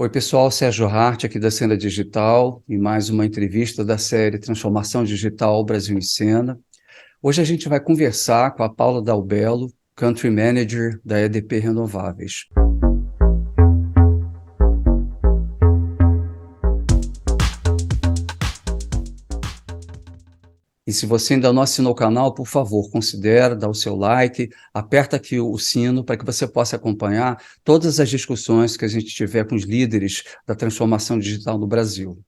Oi, pessoal, Sérgio Hart, aqui da Cena Digital, e mais uma entrevista da série Transformação Digital Brasil em Cena. Hoje a gente vai conversar com a Paula Dalbello, Country Manager da EDP Renováveis. E se você ainda não assinou o canal, por favor, considere dar o seu like, aperta aqui o sino para que você possa acompanhar todas as discussões que a gente tiver com os líderes da transformação digital no Brasil.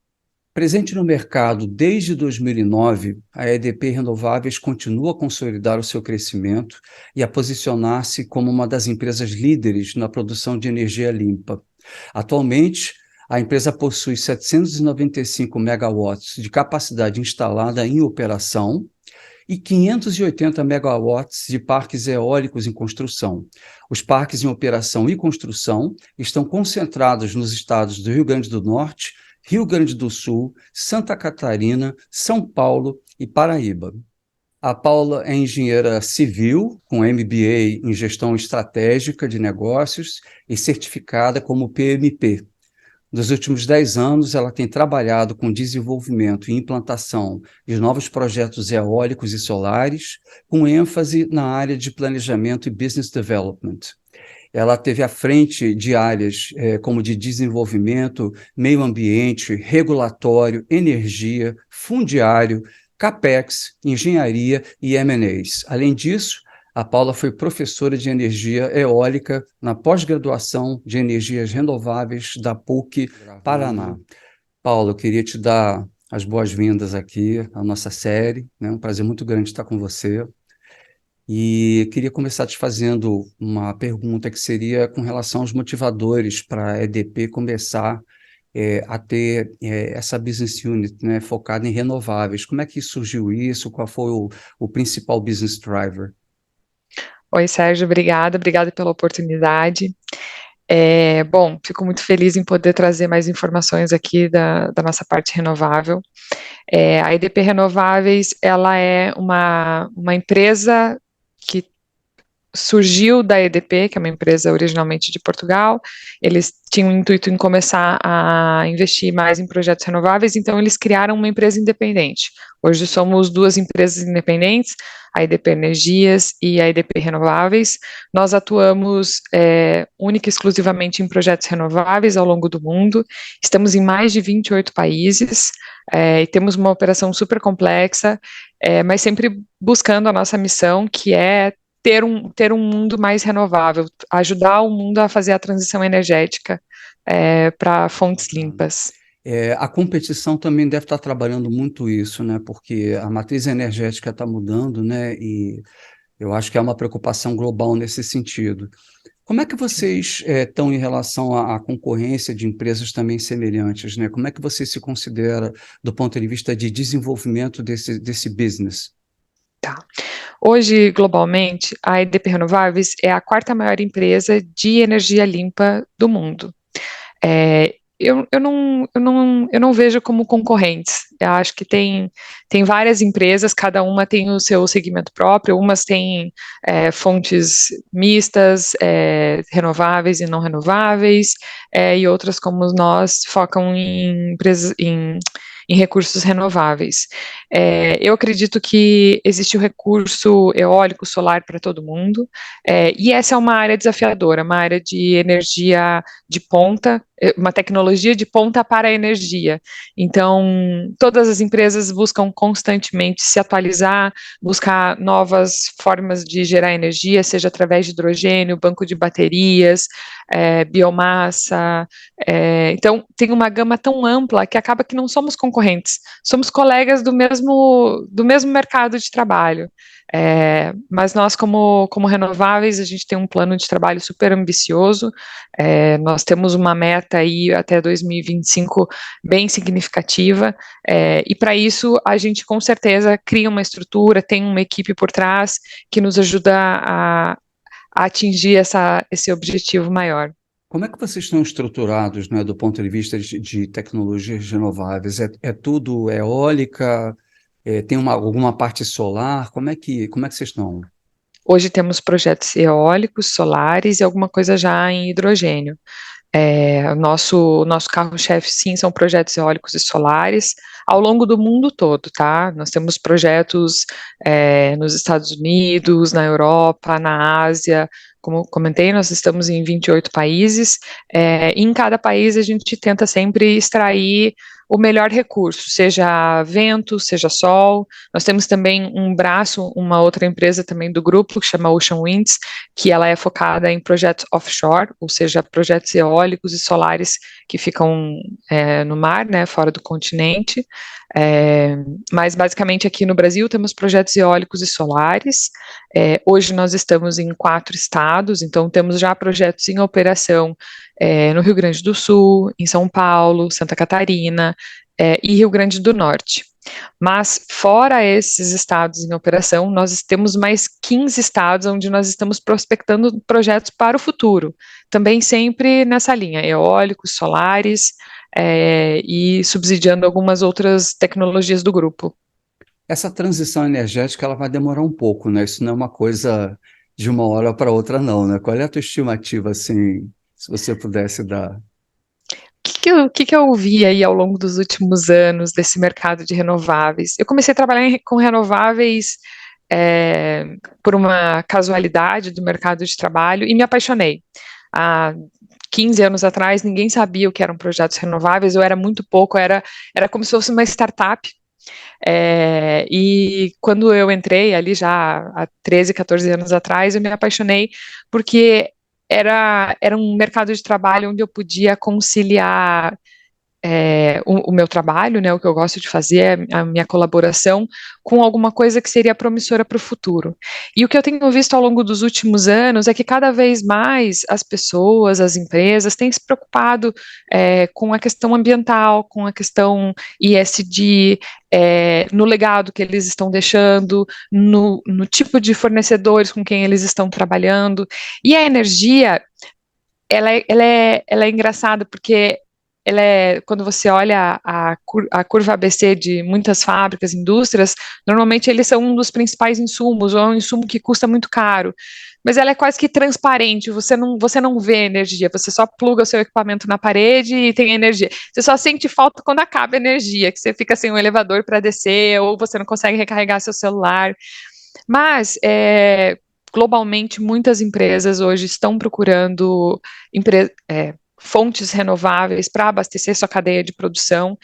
Presente no mercado desde 2009, a EDP Renováveis continua a consolidar o seu crescimento e a posicionar-se como uma das empresas líderes na produção de energia limpa. Atualmente, a empresa possui 795 megawatts de capacidade instalada em operação e 580 megawatts de parques eólicos em construção. Os parques em operação e construção estão concentrados nos estados do Rio Grande do Norte, Rio Grande do Sul, Santa Catarina, São Paulo e Paraíba. A Paula é engenheira civil, com MBA em Gestão Estratégica de Negócios e certificada como PMP. Nos últimos 10 anos, ela tem trabalhado com desenvolvimento e implantação de novos projetos eólicos e solares, com ênfase na área de planejamento e business development. Ela teve à frente de áreas como de desenvolvimento, meio ambiente, regulatório, energia, fundiário, CAPEX, engenharia e M&As. Além disso, a Paula foi professora de energia eólica na pós-graduação de energias renováveis da PUC Paraná. Paula, eu queria te dar as boas-vindas aqui à nossa série, né? Um prazer muito grande estar com você. E queria começar te fazendo uma pergunta que seria com relação aos motivadores para a EDP começar a ter essa business unit, né, focada em renováveis. Como é que surgiu isso? Qual foi o principal business driver? Oi, Sérgio, obrigada pela oportunidade. Bom, fico muito feliz em poder trazer mais informações aqui da nossa parte renovável. A EDP Renováveis, ela é uma empresa que surgiu da EDP, que é uma empresa originalmente de Portugal. Eles tinham o intuito em começar a investir mais em projetos renováveis, então eles criaram uma empresa independente. Hoje somos duas empresas independentes, a EDP Energias e a EDP Renováveis. Nós atuamos única e exclusivamente em projetos renováveis ao longo do mundo. Estamos em mais de 28 países e temos uma operação super complexa, mas sempre buscando a nossa missão, que é ter um mundo mais renovável, ajudar o mundo a fazer a transição energética para fontes limpas. A competição também deve estar trabalhando muito isso, né? Porque a matriz energética está mudando, né? E eu acho que é uma preocupação global nesse sentido. Como é que vocês estão em relação à concorrência de empresas também semelhantes, né? Como é que você se considera do ponto de vista de desenvolvimento desse business? Tá. Hoje, globalmente, a EDP Renováveis é a quarta maior empresa de energia limpa do mundo. Eu não vejo como concorrentes. Eu acho que tem várias empresas, cada uma tem o seu segmento próprio, umas têm fontes mistas, renováveis e não renováveis, e outras, como nós, focam em empresas, em recursos renováveis. Eu acredito que existe o recurso eólico, solar para todo mundo, e essa é uma área desafiadora, uma área de energia de ponta, uma tecnologia de ponta para a energia. Então, todas as empresas buscam constantemente se atualizar, buscar novas formas de gerar energia, seja através de hidrogênio, banco de baterias, biomassa. Então, tem uma gama tão ampla que acaba que não somos concorrentes, somos colegas do mesmo mercado de trabalho. Mas nós, como renováveis, a gente tem um plano de trabalho super ambicioso. Nós temos uma meta aí até 2025 bem significativa, e para isso a gente com certeza cria uma estrutura, tem uma equipe por trás que nos ajuda a atingir esse objetivo maior. Como é que vocês estão estruturados, né, do ponto de vista de tecnologias renováveis? É tudo eólica? Tem alguma parte solar? Como é que vocês estão? Hoje temos projetos eólicos, solares e alguma coisa já em hidrogênio. Nosso carro-chefe, sim, são projetos eólicos e solares ao longo do mundo todo, tá? Nós temos projetos nos Estados Unidos, na Europa, na Ásia. Como comentei, nós estamos em 28 países, e em cada país a gente tenta sempre extrair o melhor recurso, seja vento, seja sol. Nós temos também um braço, uma outra empresa também do grupo, que chama Ocean Winds, que ela é focada em projetos offshore, ou seja, projetos eólicos e solares que ficam no mar, né, fora do continente. Mas basicamente aqui no Brasil temos projetos eólicos e solares. Hoje nós estamos em 4 estados, então temos já projetos em operação no Rio Grande do Sul, em São Paulo, Santa Catarina e Rio Grande do Norte. Mas, fora esses estados em operação, nós temos mais 15 estados onde nós estamos prospectando projetos para o futuro, também sempre nessa linha, eólicos, solares, e subsidiando algumas outras tecnologias do grupo. Essa transição energética ela vai demorar um pouco, né? Isso não é uma coisa de uma hora para outra, não, né? Qual é a tua estimativa, assim, se você pudesse dar? Que eu ouvi aí ao longo dos últimos anos desse mercado de renováveis? Eu comecei a trabalhar com renováveis é, por uma casualidade do mercado de trabalho e me apaixonei. Há 15 anos atrás, ninguém sabia o que eram projetos renováveis, ou era muito pouco, era como se fosse uma startup. E quando eu entrei ali já há 13, 14 anos atrás, eu me apaixonei porque era um mercado de trabalho onde eu podia conciliar o meu trabalho, né, o que eu gosto de fazer, a minha colaboração, com alguma coisa que seria promissora para o futuro. E o que eu tenho visto ao longo dos últimos anos é que cada vez mais as pessoas, as empresas, têm se preocupado com a questão ambiental, com a questão ESG, no legado que eles estão deixando, no tipo de fornecedores com quem eles estão trabalhando. E a energia, ela é engraçada porque quando você olha a curva ABC de muitas fábricas, indústrias, normalmente eles são um dos principais insumos, ou é um insumo que custa muito caro, mas ela é quase que transparente, você não vê energia, você só pluga o seu equipamento na parede e tem energia. Você só sente falta quando acaba a energia, que você fica sem um elevador para descer, ou você não consegue recarregar seu celular. Mas, globalmente, muitas empresas hoje estão procurando fontes renováveis para abastecer sua cadeia de produção,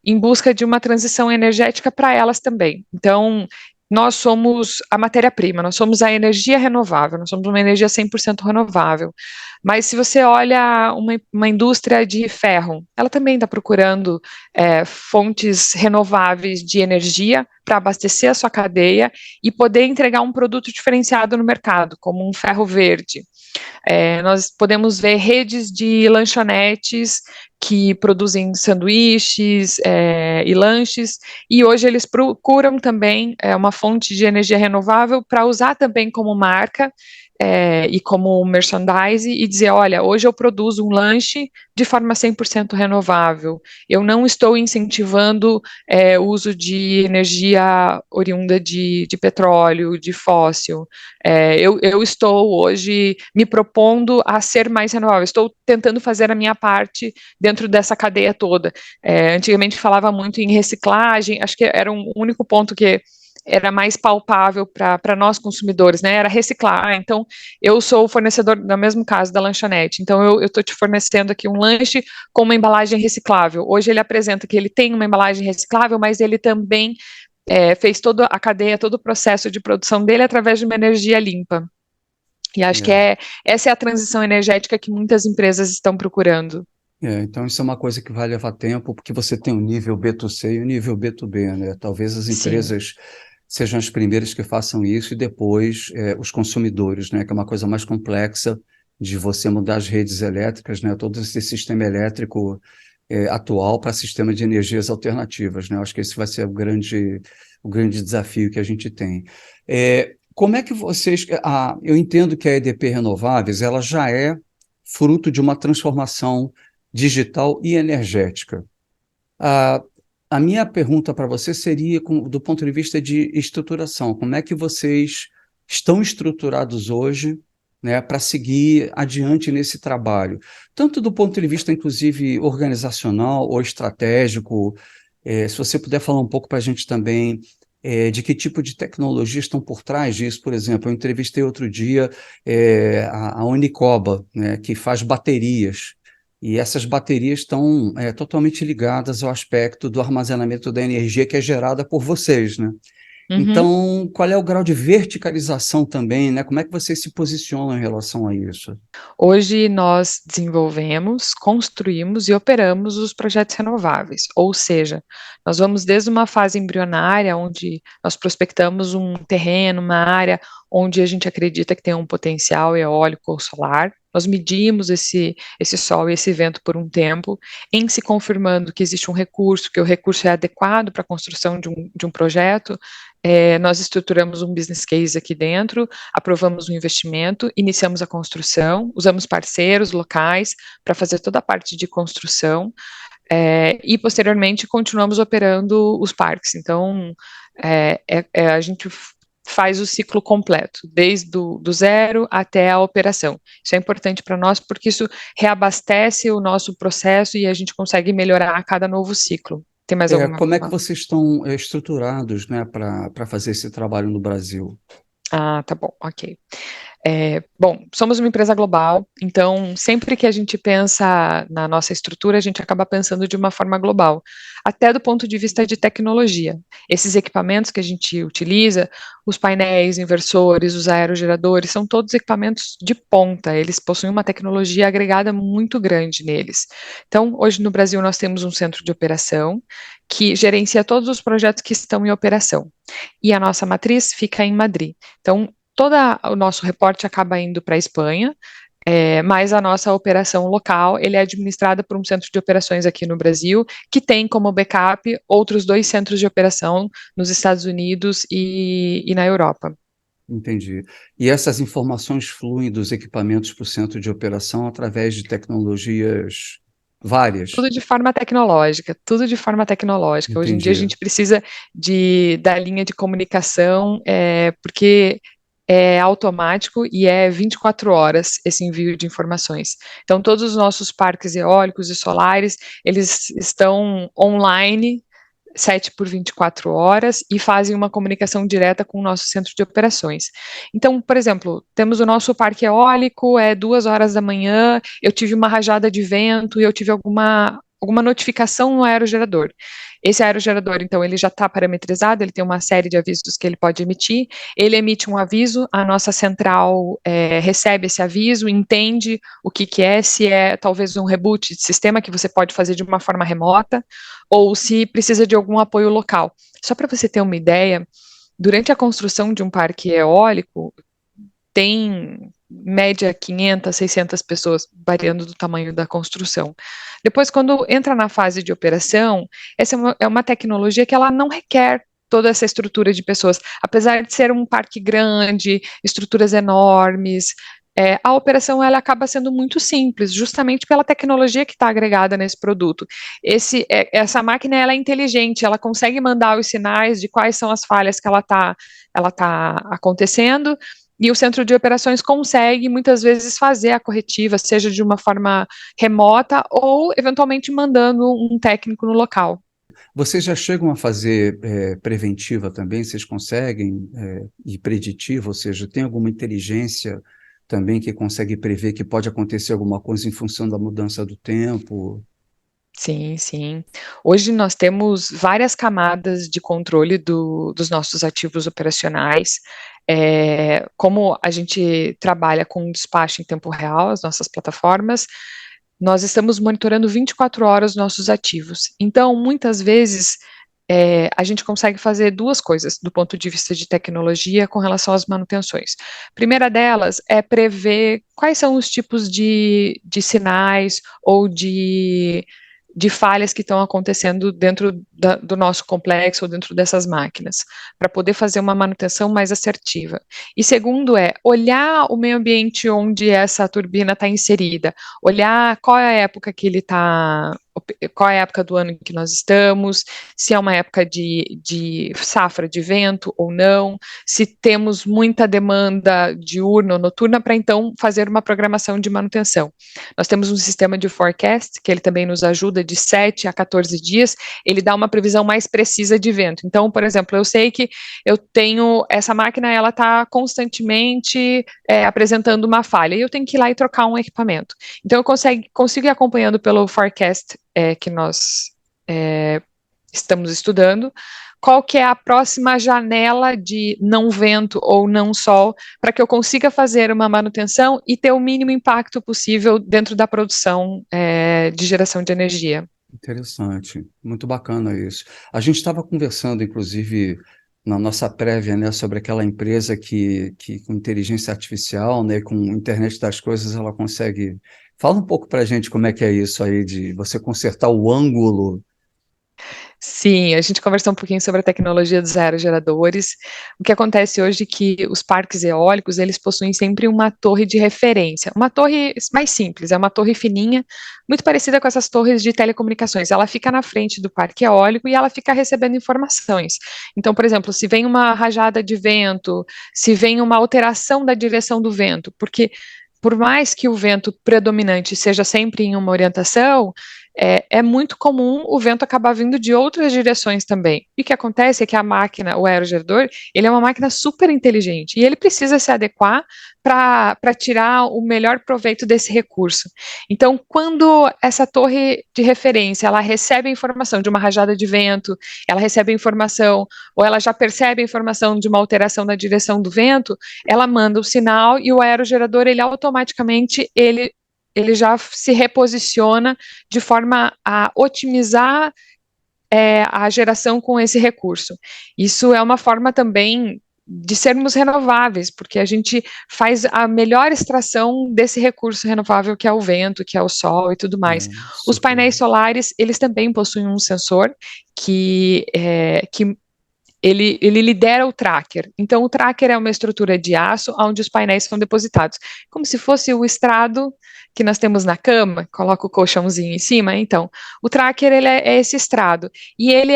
em busca de uma transição energética para elas também. Então, nós somos a matéria-prima, nós somos a energia renovável, nós somos uma energia 100% renovável. Mas se você olha uma indústria de ferro, ela também está procurando fontes renováveis de energia para abastecer a sua cadeia e poder entregar um produto diferenciado no mercado, como um ferro verde. Nós podemos ver redes de lanchonetes que produzem sanduíches e lanches, e hoje eles procuram também uma fonte de energia renovável para usar também como marca e como merchandise e dizer, olha, hoje eu produzo um lanche de forma 100% renovável. Eu não estou incentivando o uso de energia oriunda de petróleo, de fóssil. Eu estou hoje me propondo a ser mais renovável. Estou tentando fazer a minha parte dentro dessa cadeia toda. Antigamente falava muito em reciclagem, acho que era um único ponto que era mais palpável para nós consumidores, né? Era reciclar. Então, eu sou o fornecedor, no mesmo caso, da lanchonete. Então, eu estou te fornecendo aqui um lanche com uma embalagem reciclável. Hoje ele apresenta que ele tem uma embalagem reciclável, mas ele também fez toda a cadeia, todo o processo de produção dele através de uma energia limpa. E acho que essa é a transição energética que muitas empresas estão procurando. Então, isso é uma coisa que vai levar tempo, porque você tem o nível B2C e o nível B2B, né? Talvez as Sim. empresas sejam as primeiras que façam isso e depois os consumidores, né? Que é uma coisa mais complexa de você mudar as redes elétricas, né? Todo esse sistema elétrico atual para sistema de energias alternativas, né? Eu acho que esse vai ser o grande desafio que a gente tem. Como é que vocês... eu entendo que a EDP Renováveis ela já é fruto de uma transformação digital e energética. A minha pergunta para você seria do ponto de vista de estruturação, como é que vocês estão estruturados hoje, né, para seguir adiante nesse trabalho, tanto do ponto de vista, inclusive, organizacional ou estratégico. Se você puder falar um pouco para a gente também de que tipo de tecnologias estão por trás disso. Por exemplo, eu entrevistei outro dia a Unicoba, né, que faz baterias, e essas baterias estão totalmente ligadas ao aspecto do armazenamento da energia que é gerada por vocês, né? Uhum. Então, qual é o grau de verticalização também, né? Como é que vocês se posicionam em relação a isso? Hoje nós desenvolvemos, construímos e operamos os projetos renováveis, ou seja, nós vamos desde uma fase embrionária, onde nós prospectamos um terreno, uma área onde a gente acredita que tem um potencial eólico ou solar. Nós medimos esse sol e esse vento por um tempo, em se confirmando que existe um recurso, que o recurso é adequado para a construção de um projeto. Nós estruturamos um business case aqui dentro, aprovamos o investimento, iniciamos a construção, usamos parceiros locais para fazer toda a parte de construção, e posteriormente continuamos operando os parques. Então, a gente faz o ciclo completo, desde do zero até a operação. Isso é importante para nós porque isso reabastece o nosso processo e a gente consegue melhorar a cada novo ciclo. Tem mais alguma? Como é que vocês estão estruturados, né, para fazer esse trabalho no Brasil? Ah, tá bom, ok. Bom, somos uma empresa global, então sempre que a gente pensa na nossa estrutura, a gente acaba pensando de uma forma global, até do ponto de vista de tecnologia. Esses equipamentos que a gente utiliza, os painéis, inversores, os aerogeradores, são todos equipamentos de ponta, eles possuem uma tecnologia agregada muito grande neles. Então, hoje no Brasil, nós temos um centro de operação que gerencia todos os projetos que estão em operação. E a nossa matriz fica em Madrid. Então, todo o nosso reporte acaba indo para a Espanha, mas a nossa operação local, ele é administrada por um centro de operações aqui no Brasil, que tem como backup outros 2 centros de operação nos Estados Unidos e na Europa. Entendi. E essas informações fluem dos equipamentos para o centro de operação através de tecnologias várias? Tudo de forma tecnológica, tudo de forma tecnológica. Hoje em dia a Entendi. gente precisa da linha de comunicação, porque é automático e é 24 horas esse envio de informações. Então, todos os nossos parques eólicos e solares, eles estão online 7 por 24 horas e fazem uma comunicação direta com o nosso centro de operações. Então, por exemplo, temos o nosso parque eólico, 2 horas da manhã, eu tive uma rajada de vento e eu tive alguma notificação no aerogerador. Esse aerogerador, então, ele já está parametrizado, ele tem uma série de avisos que ele pode emitir, ele emite um aviso, a nossa central recebe esse aviso, entende o que é, se é talvez um reboot de sistema que você pode fazer de uma forma remota, ou se precisa de algum apoio local. Só para você ter uma ideia, durante a construção de um parque eólico, tem média 500, 600 pessoas, variando do tamanho da construção. Depois, quando entra na fase de operação, essa é uma tecnologia que ela não requer toda essa estrutura de pessoas, apesar de ser um parque grande, estruturas enormes, a operação ela acaba sendo muito simples, justamente pela tecnologia que está agregada nesse produto. Essa máquina ela é inteligente, ela consegue mandar os sinais de quais são as falhas que ela tá acontecendo, e o centro de operações consegue muitas vezes fazer a corretiva, seja de uma forma remota ou eventualmente mandando um técnico no local. Vocês já chegam a fazer preventiva também? Vocês conseguem e preditiva, ou seja, tem alguma inteligência também que consegue prever que pode acontecer alguma coisa em função da mudança do tempo? Sim, sim. Hoje nós temos várias camadas de controle dos nossos ativos operacionais. Como a gente trabalha com despacho em tempo real, as nossas plataformas, nós estamos monitorando 24 horas os nossos ativos. Então, muitas vezes, a gente consegue fazer duas coisas do ponto de vista de tecnologia com relação às manutenções. A primeira delas é prever quais são os tipos de sinais ou de falhas que estão acontecendo dentro do nosso complexo ou dentro dessas máquinas, para poder fazer uma manutenção mais assertiva. E segundo olhar o meio ambiente onde essa turbina está inserida, olhar qual é a época que ele está qual é a época do ano em que nós estamos, se é uma época de safra de vento ou não, se temos muita demanda diurna ou noturna, para então fazer uma programação de manutenção. Nós temos um sistema de forecast, que ele também nos ajuda de 7 a 14 dias, ele dá uma previsão mais precisa de vento. Então, por exemplo, eu sei que eu tenho, essa máquina, ela está constantemente apresentando uma falha, e eu tenho que ir lá e trocar um equipamento. Então, eu consigo ir acompanhando pelo forecast que nós estamos estudando, qual que é a próxima janela de não vento ou não sol, para que eu consiga fazer uma manutenção e ter o mínimo impacto possível dentro da produção de geração de energia. Interessante, muito bacana isso. A gente estava conversando, inclusive, na nossa prévia, né, sobre aquela empresa que com inteligência artificial, né, com internet das coisas, ela consegue... Fala um pouco para a gente como é que é isso aí de você consertar o ângulo. Sim, a gente conversou um pouquinho sobre a tecnologia dos aerogeradores. O que acontece hoje é que os parques eólicos, eles possuem sempre uma torre de referência, uma torre mais simples, é uma torre fininha, muito parecida com essas torres de telecomunicações. Ela fica na frente do parque eólico e ela fica recebendo informações. Então, por exemplo, se vem uma rajada de vento, se vem uma alteração da direção do vento, porque por mais que o vento predominante seja sempre em uma orientação, é muito comum o vento acabar vindo de outras direções também. E o que acontece é que a máquina, o aerogerador, ele é uma máquina super inteligente e ele precisa se adequar para tirar o melhor proveito desse recurso. Então, quando essa torre de referência, ela recebe a informação de uma rajada de vento, ela recebe a informação, ou ela já percebe a informação de uma alteração na direção do vento, ela manda o sinal e o aerogerador, ele automaticamente, ele já se reposiciona de forma a otimizar a geração com esse recurso. Isso é uma forma também de sermos renováveis, porque a gente faz a melhor extração desse recurso renovável que é o vento, que é o sol e tudo mais. Os Super. painéis solares, eles também possuem um sensor que ele lidera o tracker. Então, o tracker é uma estrutura de aço onde os painéis são depositados, como se fosse o estrado que nós temos na cama, coloca o colchãozinho em cima. Então, o tracker, ele é esse estrado, e ele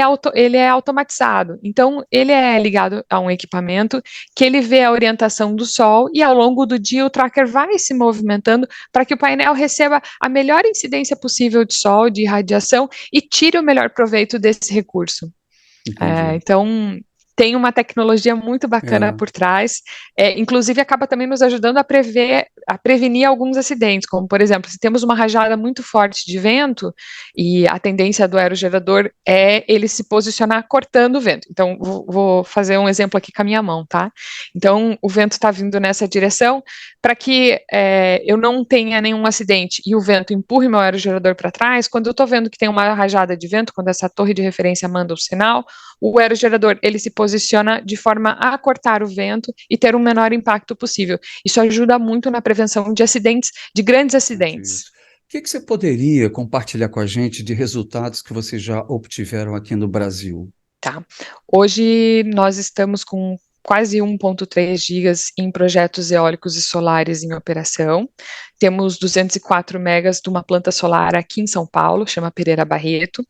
é automatizado. Então, ele é ligado a um equipamento que ele vê a orientação do sol, e ao longo do dia o tracker vai se movimentando para que o painel receba a melhor incidência possível de sol, de radiação, e tire o melhor proveito desse recurso. Entendi. Então, tem uma tecnologia muito bacana É, por trás, inclusive acaba também nos ajudando a prevenir alguns acidentes, como, por exemplo, se temos uma rajada muito forte de vento, e a tendência do aerogerador é ele se posicionar cortando o vento. Então, vou fazer um exemplo aqui com a minha mão, tá? Então, o vento está vindo nessa direção, para que eu não tenha nenhum acidente e o vento empurre meu aerogerador para trás, quando eu estou vendo que tem uma rajada de vento, quando essa torre de referência manda o sinal, o aerogerador, ele se posiciona de forma a cortar o vento e ter o menor impacto possível. Isso ajuda muito na prevenção de acidentes, de grandes interessante acidentes. isso. O que você poderia compartilhar com a gente de resultados que vocês já obtiveram aqui no Brasil? Tá. Hoje nós estamos com quase 1,3 gigas em projetos eólicos e solares em operação. Temos 204 megas de uma planta solar aqui em São Paulo, chama Pereira Barreto.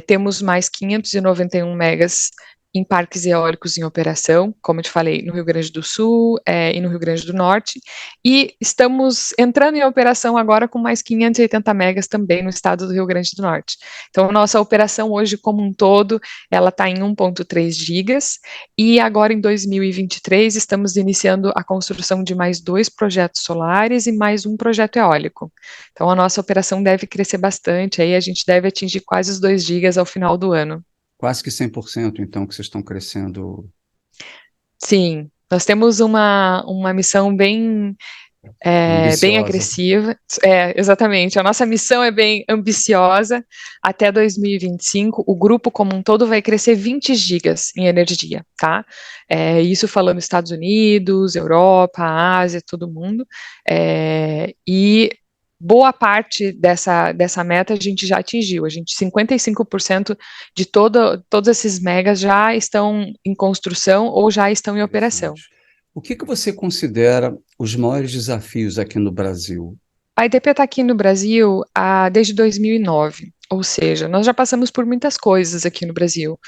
Temos mais 591 megas em parques eólicos em operação, como eu te falei, no Rio Grande do Sul e no Rio Grande do Norte, e estamos entrando em operação agora com mais 580 megas também no estado do Rio Grande do Norte. Então, a nossa operação hoje como um todo, ela está em 1,3 gigas, e agora em 2023 estamos iniciando a construção de mais 2 projetos solares e mais um projeto eólico. Então, a nossa operação deve crescer bastante, aí a gente deve atingir quase os 2 gigas ao final do ano. Quase que 100%, então, que vocês estão crescendo. Sim, nós temos uma missão bem Ambiciosa. agressiva. Exatamente. A nossa missão é bem ambiciosa. Até 2025, o grupo como um todo vai crescer 20 gigas em energia, tá? Isso falando Estados Unidos, Europa, Ásia, todo mundo. E boa parte dessa meta a gente já atingiu. 55% de todos esses megas já estão em construção ou já estão em operação. Interessante. O que você considera os maiores desafios aqui no Brasil? A EDP está aqui no Brasil desde 2009. Ou seja, nós já passamos por muitas coisas aqui no Brasil.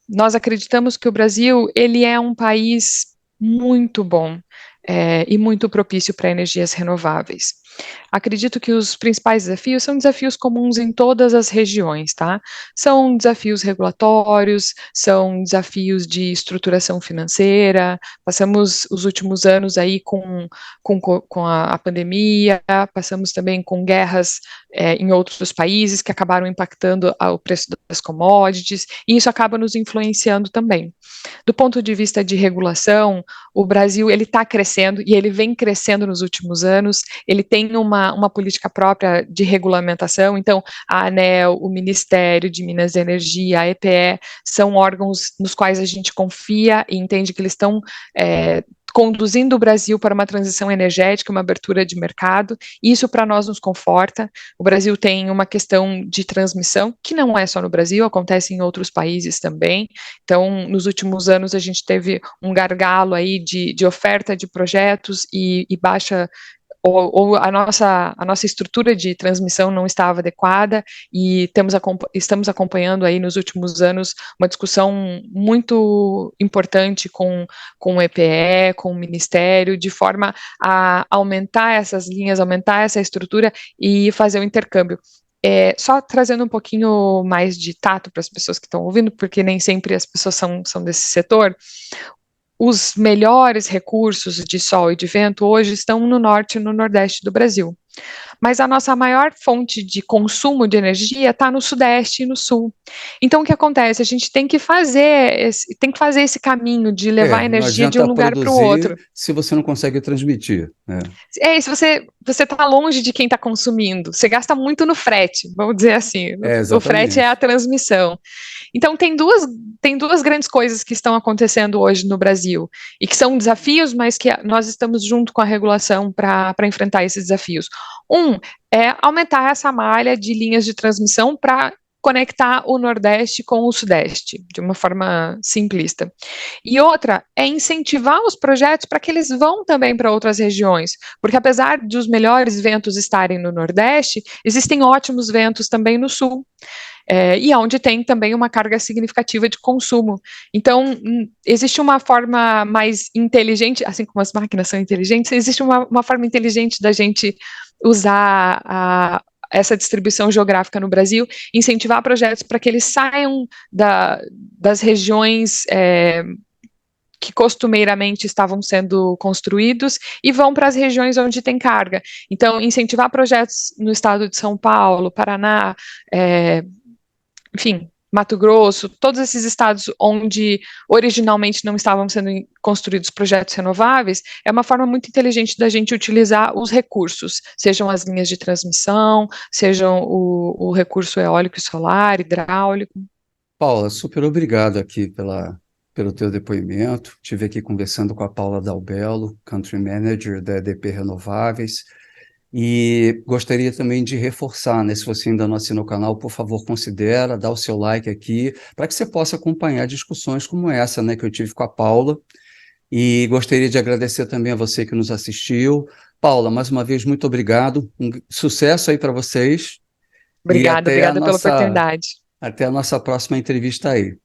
Nós acreditamos que o Brasil ele é um país muito bom e muito propício para energias renováveis. Acredito que os principais desafios são desafios comuns em todas as regiões, tá? São desafios regulatórios, são desafios de estruturação financeira. Passamos os últimos anos aí com a pandemia, passamos também com guerras em outros países que acabaram impactando o preço das commodities, e isso acaba nos influenciando também. Do ponto de vista de regulação, o Brasil ele está crescendo e ele vem crescendo nos últimos anos. Ele tem uma política própria de regulamentação. Então, a ANEEL, o Ministério de Minas e Energia, a EPE, são órgãos nos quais a gente confia e entende que eles estão conduzindo o Brasil para uma transição energética, uma abertura de mercado. Isso para nós nos conforta. O Brasil tem uma questão de transmissão, que não é só no Brasil, acontece em outros países também. Então, nos últimos anos, a gente teve um gargalo aí de oferta de projetos e baixa ou a nossa estrutura de transmissão não estava adequada, e estamos acompanhando aí nos últimos anos uma discussão muito importante com o EPE, com o Ministério, de forma a aumentar essas linhas, aumentar essa estrutura e fazer o intercâmbio. Só trazendo um pouquinho mais de tato para as pessoas que estão ouvindo, porque nem sempre as pessoas são desse setor. Os melhores recursos de sol e de vento hoje estão no norte e no nordeste do Brasil. Mas a nossa maior fonte de consumo de energia está no sudeste e no sul. Então, o que acontece? A gente tem que fazer esse caminho de levar Não energia de um adianta lugar para o produzir outro. se você não consegue transmitir, né? Se você está longe de quem está consumindo, você gasta muito no frete, vamos dizer assim. O frete é a Exatamente. transmissão. Então, tem duas grandes coisas que estão acontecendo hoje no Brasil e que são desafios, mas que nós estamos junto com a regulação para enfrentar esses desafios. Um é aumentar essa malha de linhas de transmissão para conectar o Nordeste com o Sudeste, de uma forma simplista. E outra é incentivar os projetos para que eles vão também para outras regiões, porque apesar de os melhores ventos estarem no Nordeste, existem ótimos ventos também no Sul. E onde tem também uma carga significativa de consumo. Então, existe uma forma mais inteligente, assim como as máquinas são inteligentes, existe uma forma inteligente da gente usar essa distribuição geográfica no Brasil, incentivar projetos para que eles saiam das regiões que costumeiramente estavam sendo construídos e vão para as regiões onde tem carga. Então, incentivar projetos no estado de São Paulo, Paraná, enfim, Mato Grosso, todos esses estados onde originalmente não estavam sendo construídos projetos renováveis, é uma forma muito inteligente da gente utilizar os recursos, sejam as linhas de transmissão, sejam o recurso eólico e solar, hidráulico. Paula, super obrigado aqui pelo teu depoimento. Estive aqui conversando com a Paula Dalbello, Country Manager da EDP Renováveis, e gostaria também de reforçar, né, se você ainda não assinou o canal, por favor, considera, dá o seu like aqui, para que você possa acompanhar discussões como essa, né, que eu tive com a Paula, e gostaria de agradecer também a você que nos assistiu. Paula, mais uma vez, muito obrigado, sucesso aí para vocês, e Obrigada pela oportunidade. até a nossa próxima entrevista aí.